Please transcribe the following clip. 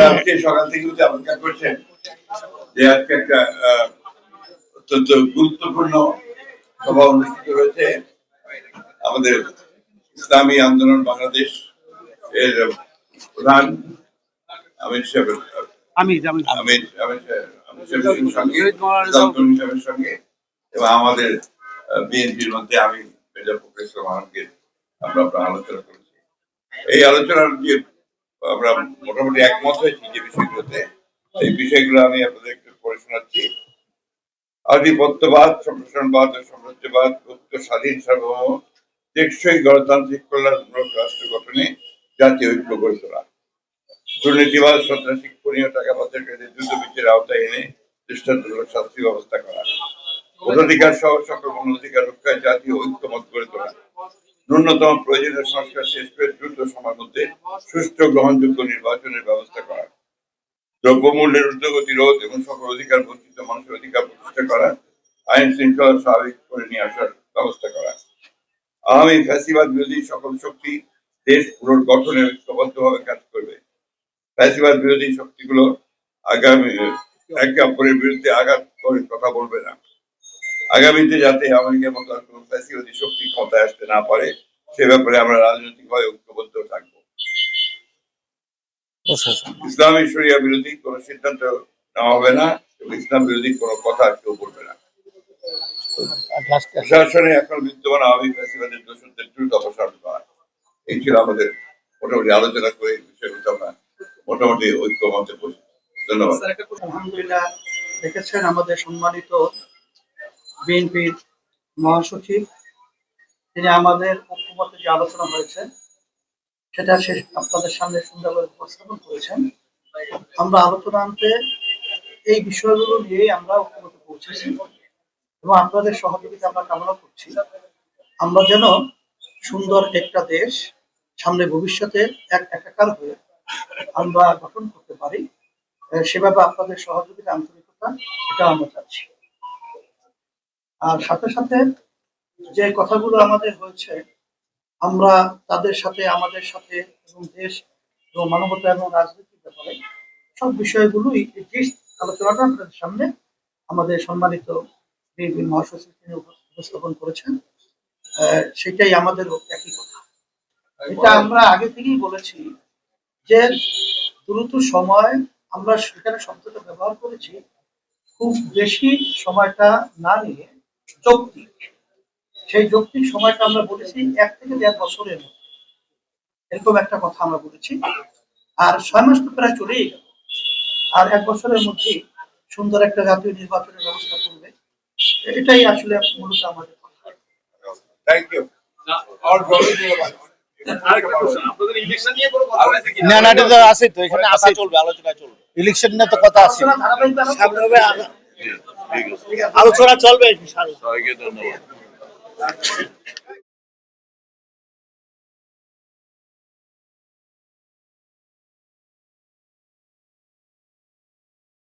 আজকে সকাল থেকে অপেক্ষা করছেন যে আজকে একটা অত্যন্ত গুরুত্বপূর্ণ সভা অনুষ্ঠিত হয়েছে আমাদের ইসলামী আন্দোলন বাংলাদেশ এর প্রধান আমির সাহেবের সঙ্গে এবং আমাদের বিএনপির মধ্যে আমি মির্জা ফখরুল ইসলাম আলমগীর আমরা আলোচনা করেছি। এই আলোচনার যে আমরা মোটামুটি একমত হয়েছি যে বিষয়গুলোতে, এই বিষয়গুলো আমি আপনাদের একটু পড়ে শোনাচ্ছি। আধিপত্যবাদ, সম্প্রসারণবাদ ও সাম্রাজ্যবাদ, মুক্ত, স্বাধীন, সার্বভৌম, টেকসই গণতান্ত্রিক কল্যাণমূলক রাষ্ট্র গঠনে জাতীয় ঐক্য গড়ে তোলা, দুর্নীতিবাদ, সন্ত্রাসী, খুনি ও টাকা পাচারকারীদের দ্রুত বিচারের আওতায় এনে দৃষ্টান্তমূলক শাস্তি ব্যবস্থা করা, ভোটাধিকার সহ সকল অধিকার রক্ষায় জাতীয় ঐক্যমত গড়ে তোলা, ন্যূনতম প্রয়োজনীয় সংস্কার শেষ করে দ্রুত সময়ের মধ্যে সুষ্ঠু গ্রহণযোগ্য নির্বাচনের ব্যবস্থা করা, দ্রব্যমূল্যের ঊর্ধ্বগতি রোধ এবং সকল অধিকার বঞ্চিত মানুষের অধিকার প্রতিষ্ঠা করা, আইন শৃঙ্খলা স্বাভাবিক করে নিয়ে আসার ব্যবস্থা করা, আওয়ামী ফ্যাসিবাদ বিরোধী সকল শক্তি দেশ পুনর্গঠনে ঐক্যবদ্ধভাবে কাজ করবে। ফ্যাসিবাদ বিরোধী শক্তিগুলো আগামী একে অপরের বিরুদ্ধে আঘাত করে কথা বলবে না। আগামীতে যাতে আমেরিকার মতো কোনো ফ্যাসিবাদী শক্তি ক্ষমতায় আসতে না পারে সে ব্যাপারে আমরা রাজনৈতিকভাবে ঐক্যবদ্ধ থাকবো। ইসলামী শরিয়া বিরোধী কোনো সিদ্ধান্ত নেওয়া হবে না এবং ইসলাম বিরোধী কোনো কথা কেউ বলবে না। প্রশাসনে এখন বিদ্যমান আওয়ামী ফ্যাসিবাদের দোষদের দ্রুত অপসারণ করা, এই ছিল আমাদের মোটামুটি আলোচনা করে বিষয়গুলো আমরা মোটামুটি ঐক্যমতে বসি। ধন্যবাদ। আলহামদুলিল্লাহ, দেখেছেন আমাদের সম্মানিত বিএনপির মহাসচিব, তিনি আমাদের ঐক্যমতে যে আলোচনা হয়েছে সেটা আপনাদের সামনে সুন্দরভাবে উপস্থাপন করেছেন। আমরা আলোচনাতে এই বিষয়গুলো নিয়ে আমরা ঐক্যমতে পৌঁছেছি এবং আপনাদের সহযোগিতা আমরা কামনা করছি। আমরা যেন সুন্দর একটা দেশ সামনে ভবিষ্যতে একাকার হয়ে আমরা গঠন করতে পারি, সেভাবে আপনাদের সহযোগিতা, আন্তরিকতা, এটা আমরা চাচ্ছি। আর সাথে সাথে যে কথাগুলো আমাদের হয়েছে, আমরা তাদের সাথে, আমাদের সাথে এবং দেশ এবং মানবতা এবং রাজনীতির ব্যাপারে সব বিষয়গুলোই যে আলোচনাটা আপনাদের সামনে আমাদের সম্মানিত বিএনপি মহাসচিব তিনি উপস্থাপন করেছেন, সেটাই আমাদের একই কথা। এটা আমরা আগে থেকেই বলেছি যে দ্রুত সময়, আমরা সেখানে শব্দটা ব্যবহার করেছি, খুব বেশি সময়টা না নিয়ে যৌক্তিক, সেই যৌক্তিক সময়টা আমরা বলেছি 1 থেকে 1.5 বছরের মধ্যে, এরকম একটা কথা আমরা বলেছি। আর 6 মাস তো প্রায় চলেই গেল, আর 1 বছরের মধ্যে সুন্দর একটা জাতীয় নির্বাচনের ব্যবস্থা করবে, এটাই আসলে মূলত আমাদের কথা। Thank you. ইলেকশন নিয়ে তো কথা আছে, আলোচনা চলবে। সবাইকে ধন্যবাদ।